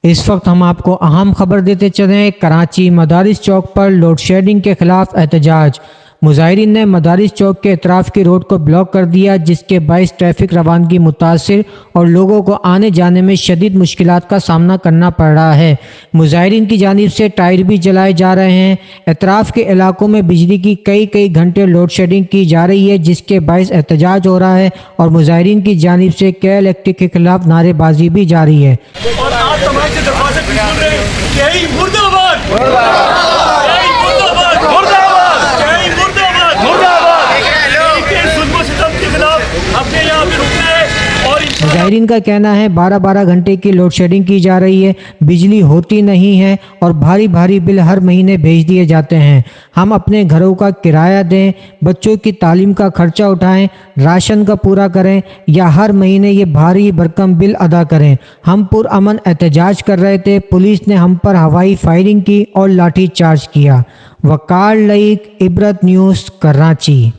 اس وقت ہم آپ کو اہم خبر دیتے چلیں۔ کراچی مدارس چوک پر لوڈ شیڈنگ کے خلاف احتجاج۔ مظاہرین نے مدارس چوک کے اطراف کی روڈ کو بلاک کر دیا، جس کے باعث ٹریفک روانگی متاثر اور لوگوں کو آنے جانے میں شدید مشکلات کا سامنا کرنا پڑ رہا ہے۔ مظاہرین کی جانب سے ٹائر بھی جلائے جا رہے ہیں۔ اطراف کے علاقوں میں بجلی کی کئی گھنٹے لوڈ شیڈنگ کی جا رہی ہے، جس کے باعث احتجاج ہو رہا ہے اور مظاہرین کی جانب سے کے الیکٹرک کے خلاف نعرے بازی بھی جاری ہے۔ اور آپ تمام سے درخواست بھی سن رہے ہیں کہ ای مردہ آباد، ای مردہ آباد، مردہ آباد، ای مردہ آباد، مردہ آباد، کے ظلم و ستم کے خلاف ہم نے یہاں پہ رکنا ہے۔ اور مظاہرین کا کہنا ہے 12 گھنٹے کی لوڈ شیڈنگ کی جا رہی ہے، بجلی ہوتی نہیں ہے اور بھاری بل ہر مہینے بھیج دیے جاتے ہیں۔ ہم اپنے گھروں کا کرایہ دیں، بچوں کی تعلیم کا خرچہ اٹھائیں، راشن کا پورا کریں یا ہر مہینے یہ بھاری بھرکم بل ادا کریں۔ ہم پرامن احتجاج کر رہے تھے، پولیس نے ہم پر ہوائی فائرنگ کی اور لاٹھی چارج کیا۔ وقار لائق، عبرت نیوز، کراچی۔